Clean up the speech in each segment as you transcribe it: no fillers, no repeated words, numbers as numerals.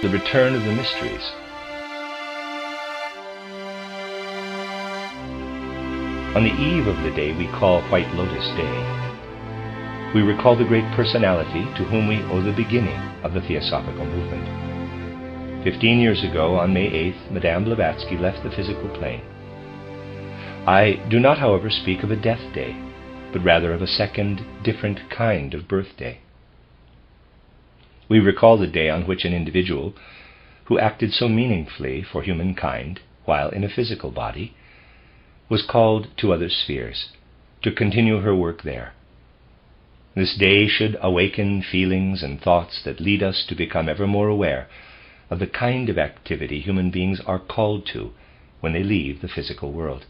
the return of the mysteries. On the eve of the day we call White Lotus Day, we recall the great personality to whom we owe the beginning of the Theosophical movement. 15 years ago, on May 8th, Madame Blavatsky left the physical plane. I do not, however, speak of a death day, but rather of a second, different kind of birthday. We recall the day on which an individual who acted so meaningfully for humankind while in a physical body was called to other spheres to continue her work there. This day should awaken feelings and thoughts that lead us to become ever more aware of the kind of activity human beings are called to when they leave the physical world.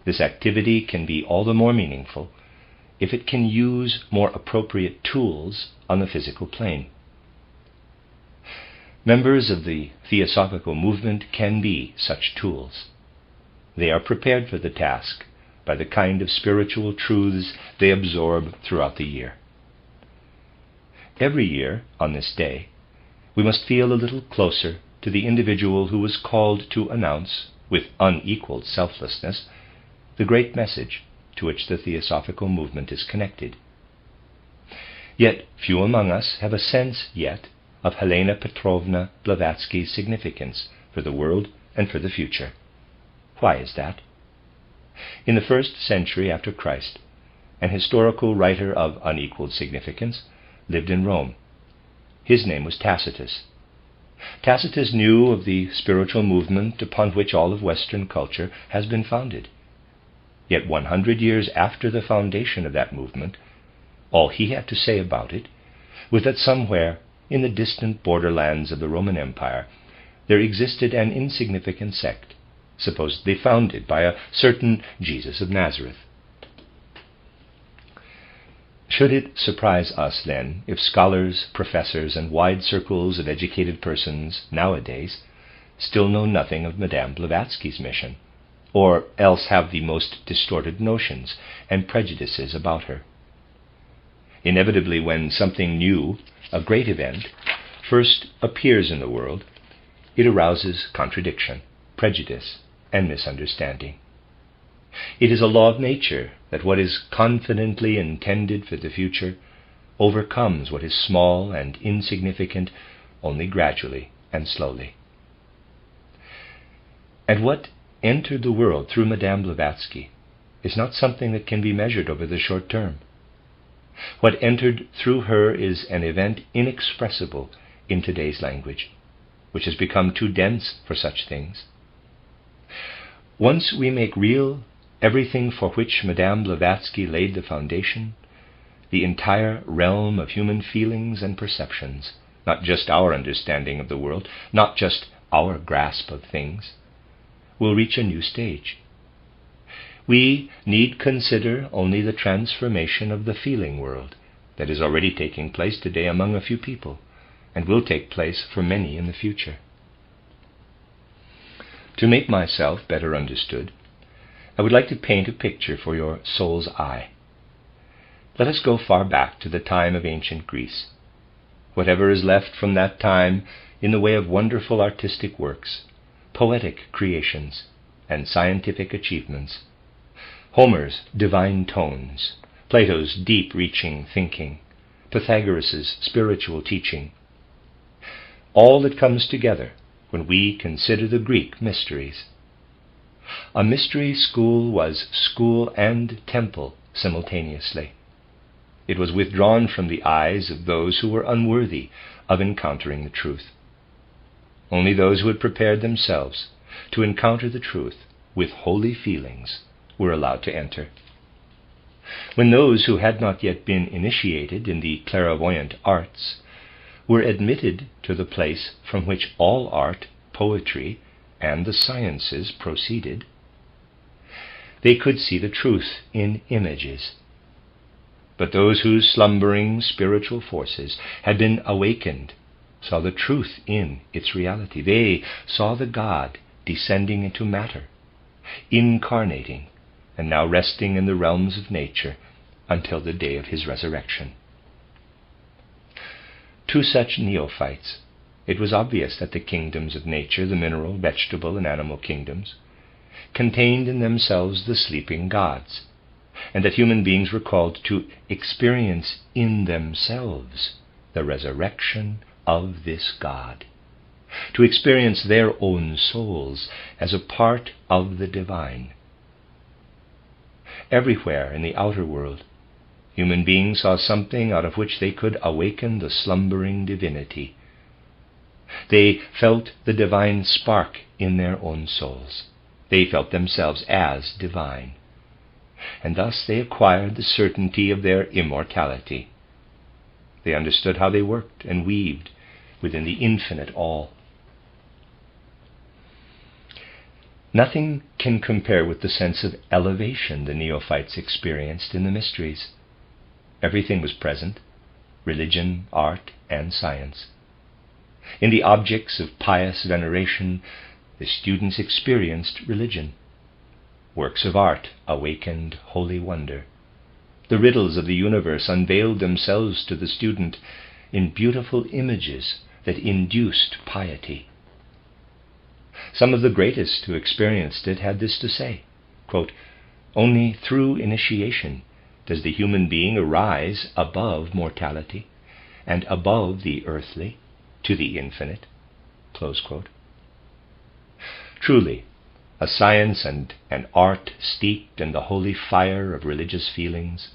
This activity can be all the more meaningful if it can use more appropriate tools on the physical plane. Members of the Theosophical movement can be such tools. They are prepared for the task by the kind of spiritual truths they absorb throughout the year. Every year, on this day, we must feel a little closer to the individual who was called to announce, with unequaled selflessness, the great message to which the Theosophical movement is connected. Yet few among us have a sense yet of Helena Petrovna Blavatsky's significance for the world and for the future. Why is that? In the 1st century after Christ, an historical writer of unequaled significance lived in Rome. His name was Tacitus. Tacitus knew of the spiritual movement upon which all of Western culture has been founded. Yet 100 years after the foundation of that movement, all he had to say about it was that somewhere in the distant borderlands of the Roman Empire there existed an insignificant sect, supposedly founded by a certain Jesus of Nazareth. Should it surprise us, then, if scholars, professors, and wide circles of educated persons nowadays still know nothing of Madame Blavatsky's mission, or else have the most distorted notions and prejudices about her? Inevitably, when something new, a great event, first appears in the world, it arouses contradiction, prejudice, and misunderstanding. It is a law of nature that what is confidently intended for the future overcomes what is small and insignificant only gradually and slowly. And what entered the world through Madame Blavatsky is not something that can be measured over the short term. What entered through her is an event inexpressible in today's language, which has become too dense for such things. Once we make real everything for which Madame Blavatsky laid the foundation, the entire realm of human feelings and perceptions, not just our understanding of the world, not just our grasp of things, will reach a new stage. We need consider only the transformation of the feeling world that is already taking place today among a few people, and will take place for many in the future. To make myself better understood, I would like to paint a picture for your soul's eye. Let us go far back to the time of ancient Greece. Whatever is left from that time in the way of wonderful artistic works, poetic creations, and scientific achievements, Homer's divine tones, Plato's deep-reaching thinking, Pythagoras' spiritual teaching, all that comes together when we consider the Greek mysteries. A mystery school was school and temple simultaneously. It was withdrawn from the eyes of those who were unworthy of encountering the truth. Only those who had prepared themselves to encounter the truth with holy feelings were allowed to enter. When those who had not yet been initiated in the clairvoyant arts were admitted to the place from which all art, poetry, and the sciences proceeded, they could see the truth in images. But those whose slumbering spiritual forces had been awakened saw the truth in its reality. They saw the God descending into matter, incarnating, and now resting in the realms of nature until the day of his resurrection. Two such neophytes it was obvious that the kingdoms of nature, the mineral, vegetable, and animal kingdoms, contained in themselves the sleeping gods, and that human beings were called to experience in themselves the resurrection of this God, to experience their own souls as a part of the divine. Everywhere in the outer world, human beings saw something out of which they could awaken the slumbering divinity. They felt the divine spark in their own souls. They felt themselves as divine, and thus they acquired the certainty of their immortality. They understood how they worked and weaved within the infinite all. Nothing can compare with the sense of elevation the neophytes experienced in the mysteries. Everything was present: religion, art, and science. In the objects of pious veneration, the students experienced religion. Works of art awakened holy wonder. The riddles of the universe unveiled themselves to the student in beautiful images that induced piety. Some of the greatest who experienced it had this to say, quote, "Only through initiation does the human being arise above mortality and above the earthly to the infinite." Close quote. Truly, a science and an art steeped in the holy fire of religious feelings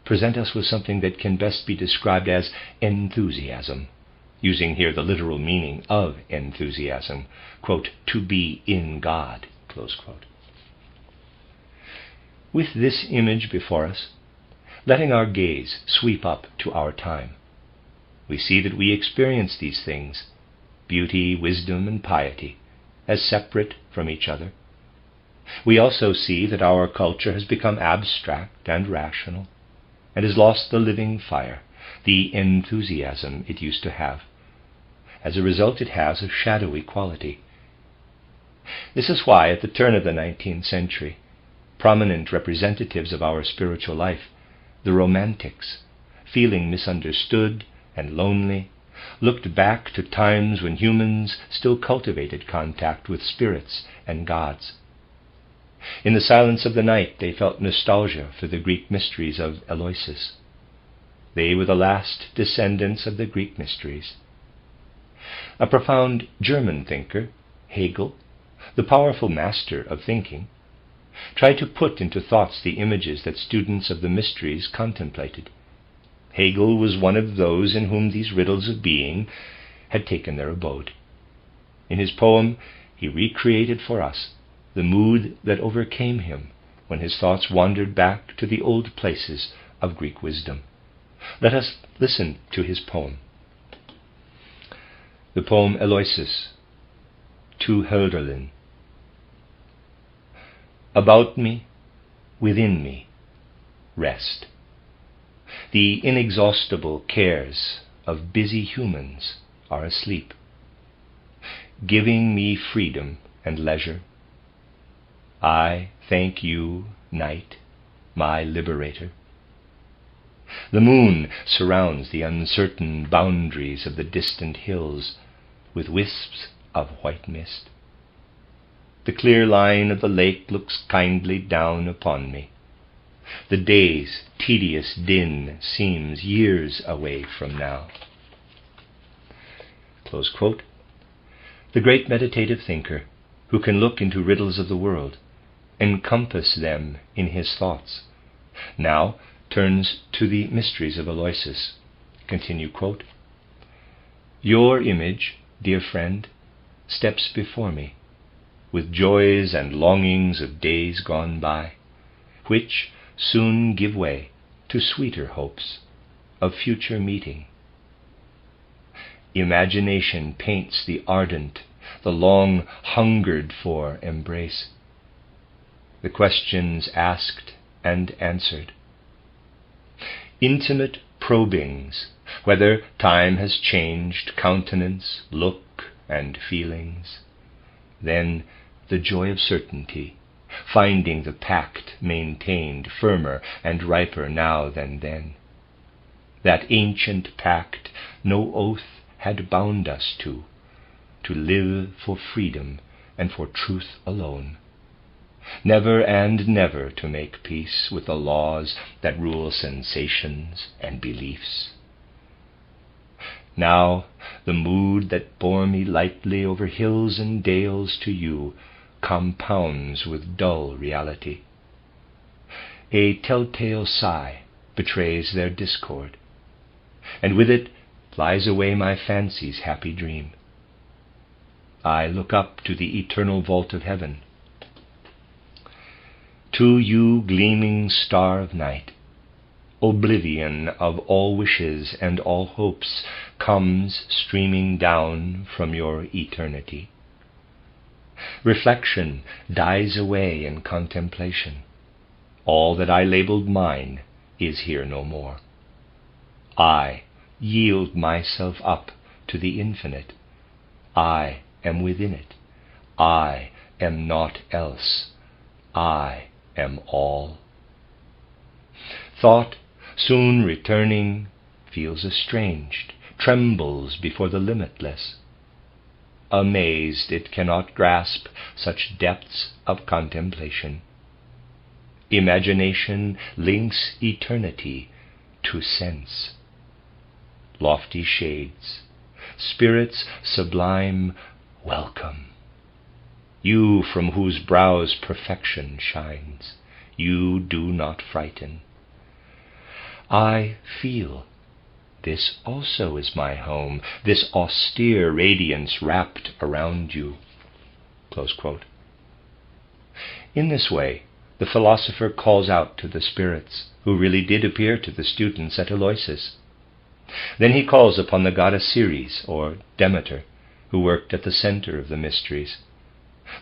present us with something that can best be described as enthusiasm, using here the literal meaning of enthusiasm, quote, "to be in God," close quote. With this image before us, letting our gaze sweep up to our time, we see that we experience these things, beauty, wisdom, and piety, as separate from each other. We also see that our culture has become abstract and rational, and has lost the living fire, the enthusiasm it used to have. As a result, it has a shadowy quality. This is why, at the turn of the 19th century, prominent representatives of our spiritual life, the Romantics, feeling misunderstood and lonely, looked back to times when humans still cultivated contact with spirits and gods. In the silence of the night, they felt nostalgia for the Greek mysteries of Eleusis. They were the last descendants of the Greek mysteries. A profound German thinker, Hegel, the powerful master of thinking, tried to put into thoughts the images that students of the mysteries contemplated. Hegel was one of those in whom these riddles of being had taken their abode. In his poem, he recreated for us the mood that overcame him when his thoughts wandered back to the old places of Greek wisdom. Let us listen to his poem. The poem Eleusis, to Hölderlin. About me, within me, rest. The inexhaustible cares of busy humans are asleep, giving me freedom and leisure. I thank you, night, my liberator. The moon surrounds the uncertain boundaries of the distant hills with wisps of white mist. The clear line of the lake looks kindly down upon me. The day's tedious din seems years away from now. Close quote. The great meditative thinker, who can look into riddles of the world, encompass them in his thoughts, now turns to the mysteries of Eleusis. Continue quote. Your image, dear friend, steps before me, with joys and longings of days gone by, which soon give way to sweeter hopes of future meeting. Imagination paints the ardent, the long hungered for embrace, the questions asked and answered, intimate probings, whether time has changed countenance, look, and feelings, then the joy of certainty, finding the pact maintained firmer and riper now than then. That ancient pact no oath had bound us to live for freedom and for truth alone, never and never to make peace with the laws that rule sensations and beliefs. Now the mood that bore me lightly over hills and dales to you compounds with dull reality. A telltale sigh betrays their discord, and with it flies away my fancy's happy dream. I look up to the eternal vault of heaven. To you, gleaming star of night, oblivion of all wishes and all hopes comes streaming down from your eternity. Reflection dies away in contemplation. All that I labeled mine is here no more. I yield myself up to the infinite. I am within it. I am naught else. I am all. Thought, soon returning, feels estranged, trembles before the limitless. Amazed it cannot grasp such depths of contemplation. Imagination links eternity to sense. Lofty shades, spirits sublime, welcome. You from whose brows perfection shines, you do not frighten. I feel this also is my home, this austere radiance wrapped around you. Close quote. In this way, the philosopher calls out to the spirits who really did appear to the students at Eleusis. Then he calls upon the goddess Ceres, or Demeter, who worked at the center of the mysteries.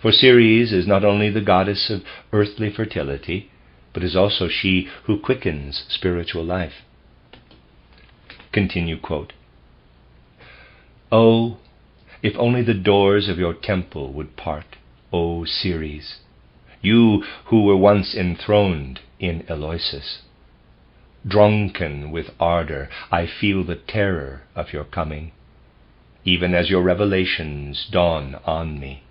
For Ceres is not only the goddess of earthly fertility, but is also she who quickens spiritual life. Continue quote. Oh, if only the doors of your temple would part, O Ceres, you who were once enthroned in Eleusis. Drunken with ardor, I feel the terror of your coming, even as your revelations dawn on me.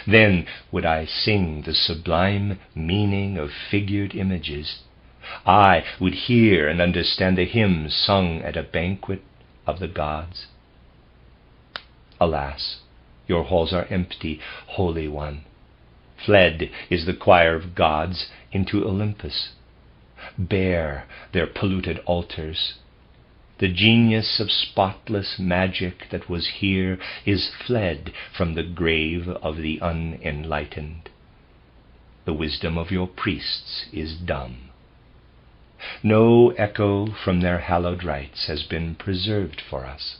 Then would I sing the sublime meaning of figured images. I would hear and understand the hymns sung at a banquet of the gods. Alas, your halls are empty, Holy One. Fled is the choir of gods into Olympus. Bare their polluted altars. The genius of spotless magic that was here is fled from the grave of the unenlightened. The wisdom of your priests is dumb. No echo from their hallowed rites has been preserved for us.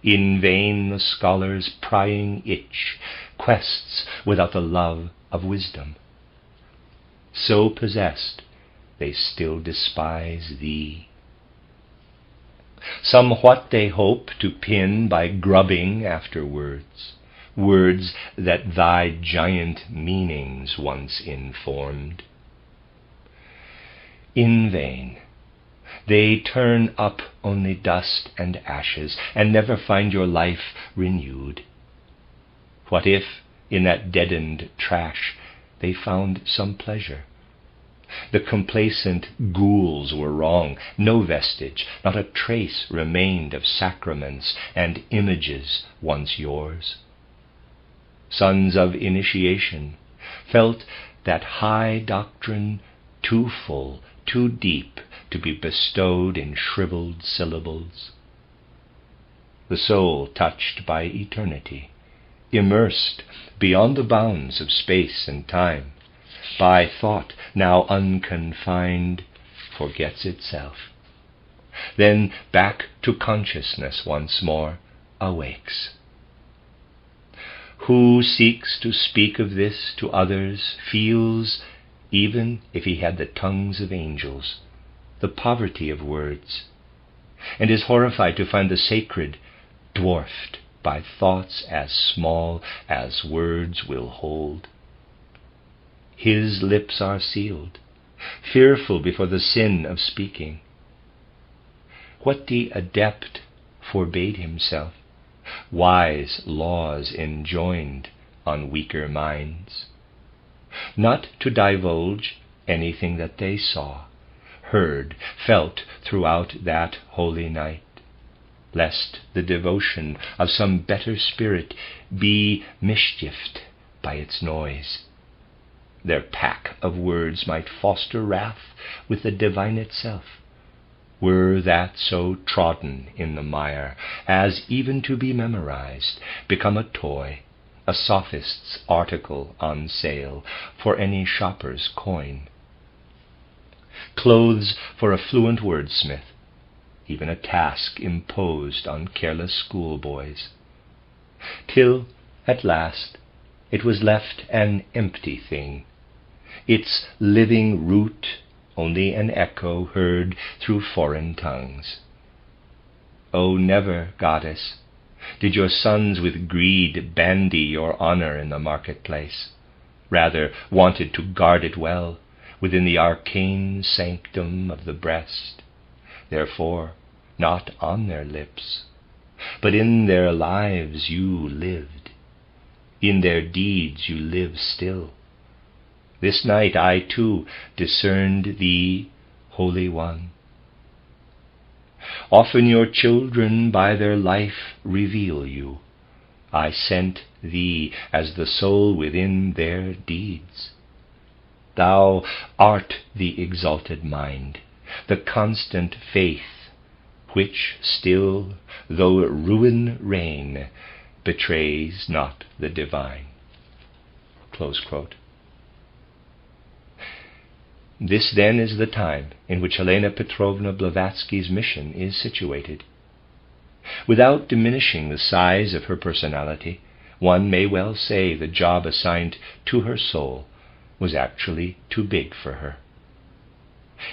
In vain the scholar's prying itch quests without the love of wisdom. So possessed, they still despise thee. Somewhat they hope to pin by grubbing after words, words that thy giant meanings once informed. In vain. They turn up only dust and ashes, and never find your life renewed. What if, in that deadened trash, they found some pleasure? The complacent ghouls were wrong. No vestige, not a trace remained of sacraments and images once yours. Sons of initiation felt that high doctrine too full, too deep, to be bestowed in shriveled syllables. The soul touched by eternity, immersed beyond the bounds of space and time, by thought now unconfined, forgets itself. Then back to consciousness once more awakes. Who seeks to speak of this to others feels, even if he had the tongues of angels, the poverty of words, and is horrified to find the sacred dwarfed by thoughts as small as words will hold. His lips are sealed, fearful before the sin of speaking. What the adept forbade himself, wise laws enjoined on weaker minds, not to divulge anything that they saw, heard, felt throughout that holy night, lest the devotion of some better spirit be mischieved by its noise. Their pack of words might foster wrath with the divine itself, were that so trodden in the mire as even to be memorized, become a toy, a sophist's article on sale for any shopper's coin. Clothes for a fluent wordsmith, even a task imposed on careless schoolboys, till at last it was left an empty thing, its living root only an echo heard through foreign tongues. O never, goddess, did your sons with greed bandy your honor in the marketplace, rather wanted to guard it well within the arcane sanctum of the breast. Therefore, not on their lips, but in their lives you lived. In their deeds you live still. This night I too discerned thee, Holy One. Often your children by their life reveal you. I sent thee as the soul within their deeds. Thou art the exalted mind, the constant faith, which still, though ruin reign, betrays not the divine. Close quote. This then is the time in which Helena Petrovna Blavatsky's mission is situated. Without diminishing the size of her personality, one may well say the job assigned to her soul was actually too big for her.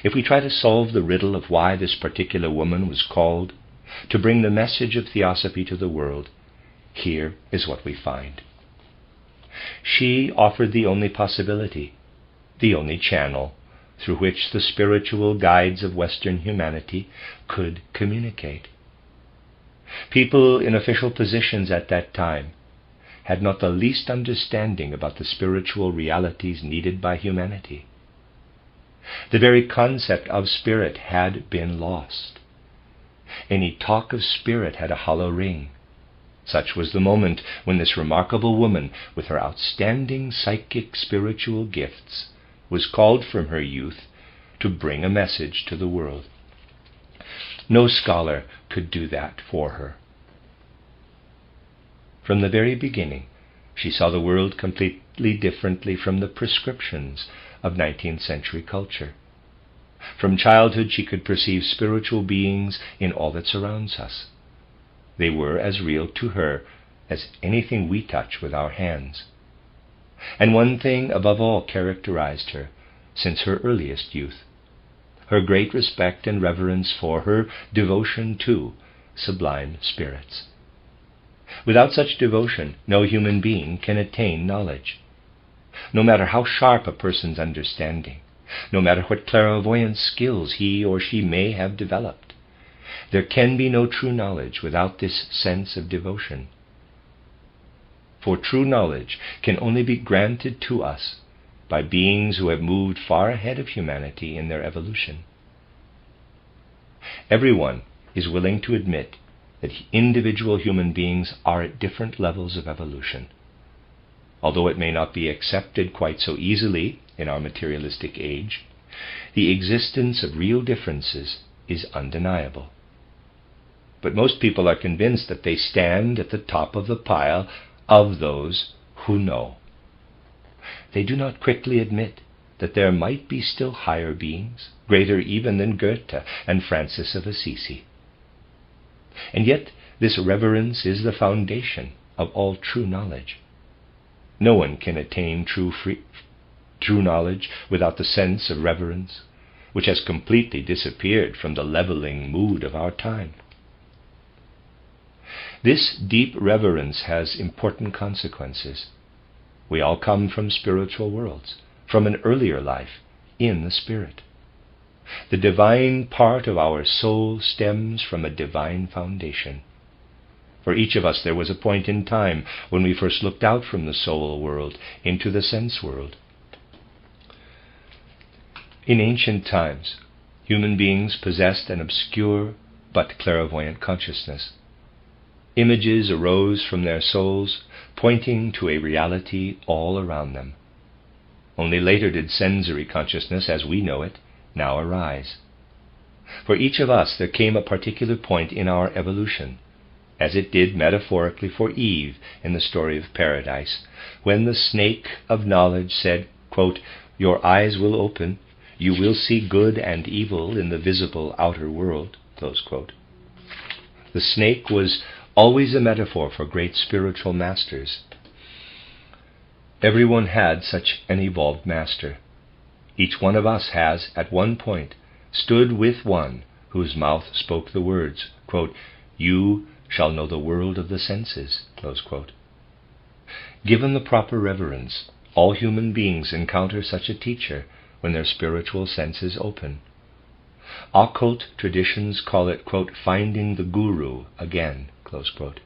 If we try to solve the riddle of why this particular woman was called to bring the message of Theosophy to the world, here is what we find. She offered the only possibility, the only channel through which the spiritual guides of Western humanity could communicate. People in official positions at that time had not the least understanding about the spiritual realities needed by humanity. The very concept of spirit had been lost. Any talk of spirit had a hollow ring. Such was the moment when this remarkable woman, with her outstanding psychic spiritual gifts, was called from her youth to bring a message to the world. No scholar could do that for her. From the very beginning, she saw the world completely differently from the prescriptions of 19th century culture. From childhood she could perceive spiritual beings in all that surrounds us. They were as real to her as anything we touch with our hands. And one thing above all characterized her since her earliest youth: her great respect and reverence for, her devotion to, sublime spirits. Without such devotion, no human being can attain knowledge. No matter how sharp a person's understanding, no matter what clairvoyant skills he or she may have developed, there can be no true knowledge without this sense of devotion. For true knowledge can only be granted to us by beings who have moved far ahead of humanity in their evolution. Everyone is willing to admit that individual human beings are at different levels of evolution. Although it may not be accepted quite so easily in our materialistic age, the existence of real differences is undeniable. But most people are convinced that they stand at the top of the pile of those who know. They do not quickly admit that there might be still higher beings, greater even than Goethe and Francis of Assisi. And yet this reverence is the foundation of all true knowledge. No one can attain true knowledge without the sense of reverence, which has completely disappeared from the leveling mood of our time. This deep reverence has important consequences. We all come from spiritual worlds, from an earlier life in the spirit. The divine part of our soul stems from a divine foundation. For each of us there was a point in time when we first looked out from the soul world into the sense world. In ancient times, human beings possessed an obscure but clairvoyant consciousness. Images arose from their souls, pointing to a reality all around them. Only later did sensory consciousness, as we know it, now arise. For each of us there came a particular point in our evolution, as it did metaphorically for Eve in the story of Paradise, when the snake of knowledge said, quote, "Your eyes will open, you will see good and evil in the visible outer world," close quote. The snake was always a metaphor for great spiritual masters. Everyone had such an evolved master. Each one of us has, at one point, stood with one whose mouth spoke the words, quote, "You shall know the world of the senses," close quote. Given the proper reverence, all human beings encounter such a teacher when their spiritual senses open. Occult traditions call it, quote, "finding the guru again," close quote.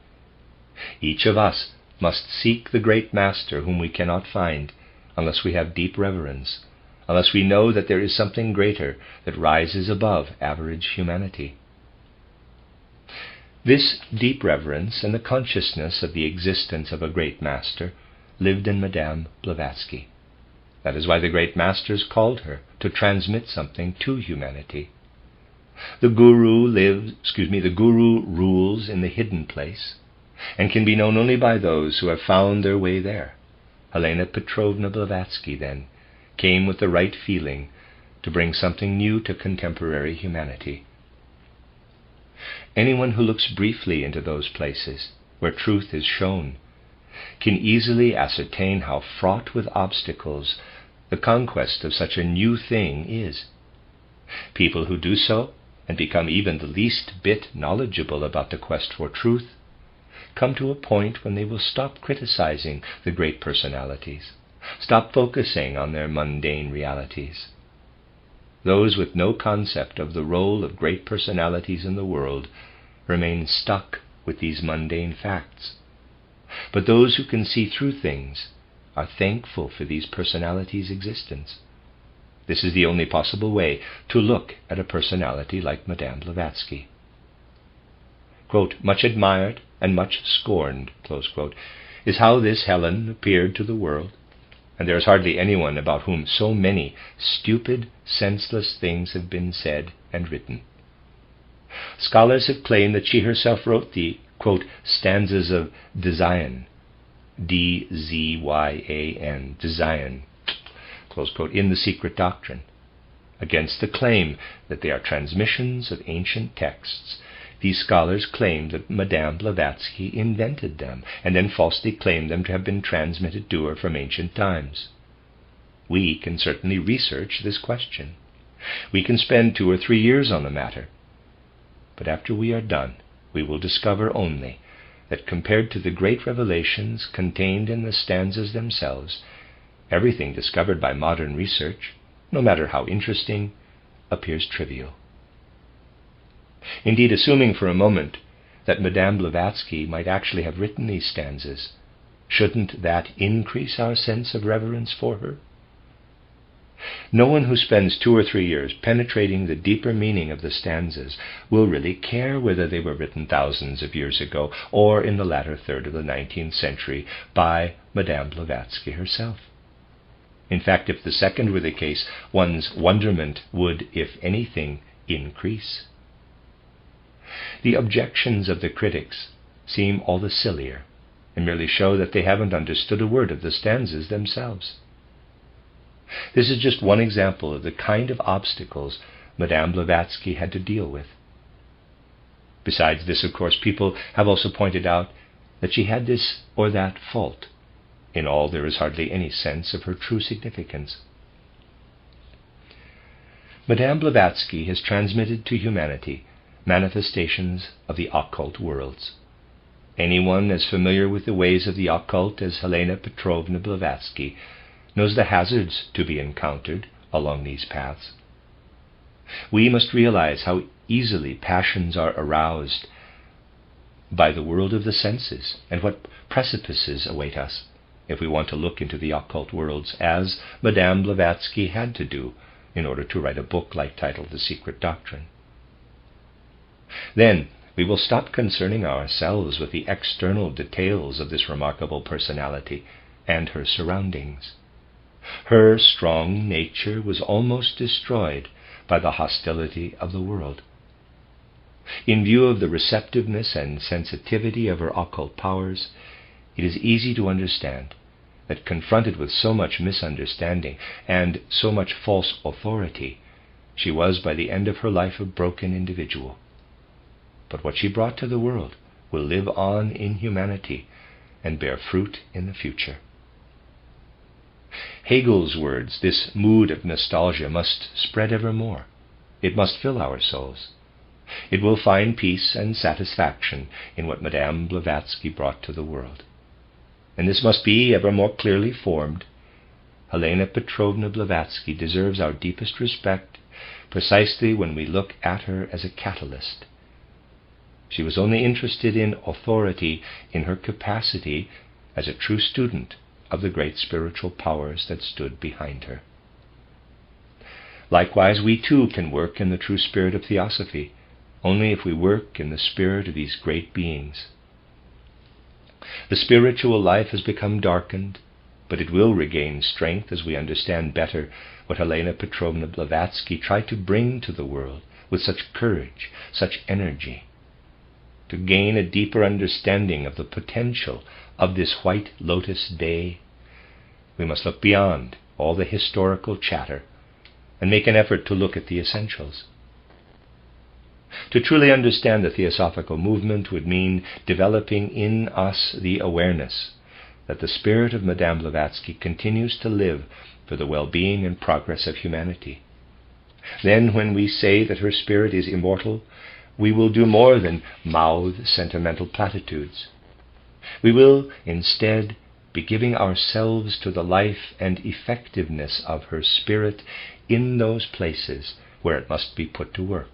Each of us must seek the great master whom we cannot find unless we have deep reverence, unless we know that there is something greater that rises above average humanity. This deep reverence and the consciousness of the existence of a great master lived in Madame Blavatsky. That is why the great masters called her to transmit something to humanity. The guru rules in the hidden place and can be known only by those who have found their way there. Helena Petrovna Blavatsky, then, came with the right feeling to bring something new to contemporary humanity. Anyone who looks briefly into those places where truth is shown can easily ascertain how fraught with obstacles the conquest of such a new thing is. People who do so and become even the least bit knowledgeable about the quest for truth come to a point when they will stop criticizing the great personalities, stop focusing on their mundane realities. Those with no concept of the role of great personalities in the world remain stuck with these mundane facts. But those who can see through things are thankful for these personalities' existence. This is the only possible way to look at a personality like Madame Blavatsky. Quote, "Much admired and much scorned," close quote, is how this Helen appeared to the world, and there is hardly anyone about whom so many stupid, senseless things have been said and written. Scholars have claimed that she herself wrote the, quote, "stanzas of Dzyan," D-Z-Y-A-N, Dzyan, close quote, in The Secret Doctrine. Against the claim that they are transmissions of ancient texts, these scholars claim that Madame Blavatsky invented them, and then falsely claim them to have been transmitted to her from ancient times. We can certainly research this question. We can spend 2 or 3 years on the matter. But after we are done, we will discover only that compared to the great revelations contained in the stanzas themselves, everything discovered by modern research, no matter how interesting, appears trivial. Indeed, assuming for a moment that Madame Blavatsky might actually have written these stanzas, shouldn't that increase our sense of reverence for her? No one who spends 2 or 3 years penetrating the deeper meaning of the stanzas will really care whether they were written thousands of years ago or in the latter third of the 19th century by Madame Blavatsky herself. In fact, if the second were the case, one's wonderment would, if anything, increase. The objections of the critics seem all the sillier and merely show that they haven't understood a word of the stanzas themselves. This is just one example of the kind of obstacles Madame Blavatsky had to deal with. Besides this, of course, people have also pointed out that she had this or that fault. In all, there is hardly any sense of her true significance. Madame Blavatsky has transmitted to humanity manifestations of the occult worlds. Anyone as familiar with the ways of the occult as Helena Petrovna Blavatsky knows the hazards to be encountered along these paths. We must realize how easily passions are aroused by the world of the senses, and what precipices await us if we want to look into the occult worlds, as Madame Blavatsky had to do in order to write a book titled The Secret Doctrine. Then we will stop concerning ourselves with the external details of this remarkable personality and her surroundings. Her strong nature was almost destroyed by the hostility of the world. In view of the receptiveness and sensitivity of her occult powers, it is easy to understand that confronted with so much misunderstanding and so much false authority, she was by the end of her life a broken individual. But what she brought to the world will live on in humanity and bear fruit in the future. Hegel's words, this mood of nostalgia must spread evermore. It must fill our souls. It will find peace and satisfaction in what Madame Blavatsky brought to the world. And this must be ever more clearly formed. Helena Petrovna Blavatsky deserves our deepest respect precisely when we look at her as a catalyst. She was only interested in authority in her capacity as a true student of the great spiritual powers that stood behind her. Likewise, we too can work in the true spirit of Theosophy, only if we work in the spirit of these great beings. The spiritual life has become darkened, but it will regain strength as we understand better what Helena Petrovna Blavatsky tried to bring to the world with such courage, such energy. To gain a deeper understanding of the potential of this white lotus day, we must look beyond all the historical chatter and make an effort to look at the essentials. To truly understand the Theosophical movement would mean developing in us the awareness that the spirit of Madame Blavatsky continues to live for the well-being and progress of humanity. Then, when we say that her spirit is immortal, we will do more than mouth sentimental platitudes. We will instead be giving ourselves to the life and effectiveness of her spirit in those places where it must be put to work.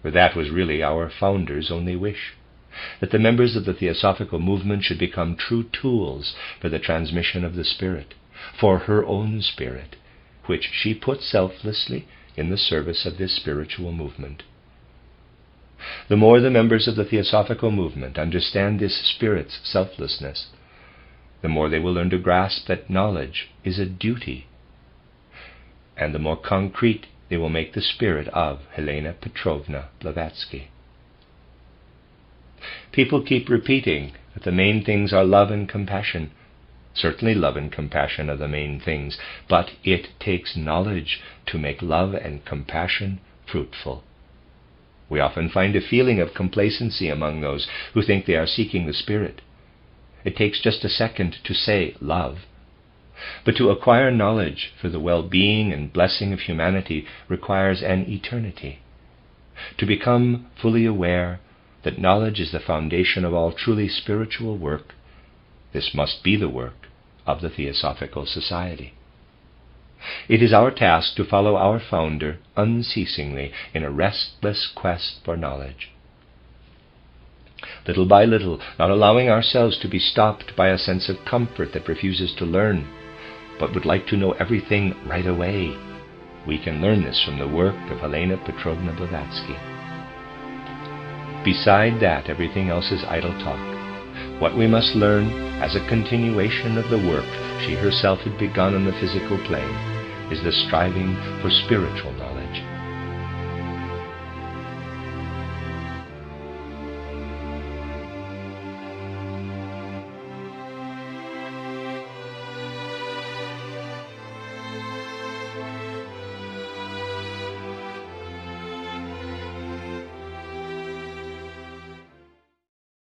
For that was really our founder's only wish, that the members of the Theosophical movement should become true tools for the transmission of the Spirit, for her own spirit, which she put selflessly in the service of this spiritual movement. The more the members of the Theosophical movement understand this spirit's selflessness, the more they will learn to grasp that knowledge is a duty, and the more concrete they will make the spirit of Helena Petrovna Blavatsky. People keep repeating that the main things are love and compassion. Certainly love and compassion are the main things, but it takes knowledge to make love and compassion fruitful. We often find a feeling of complacency among those who think they are seeking the Spirit. It takes just a second to say love. But to acquire knowledge for the well-being and blessing of humanity requires an eternity. To become fully aware that knowledge is the foundation of all truly spiritual work, this must be the work of the Theosophical Society. It is our task to follow our founder unceasingly in a restless quest for knowledge. Little by little, not allowing ourselves to be stopped by a sense of comfort that refuses to learn, but would like to know everything right away, we can learn this from the work of Helena Petrovna Blavatsky. Beside that, everything else is idle talk. What we must learn, as a continuation of the work she herself had begun on the physical plane, is the striving for spiritual knowledge.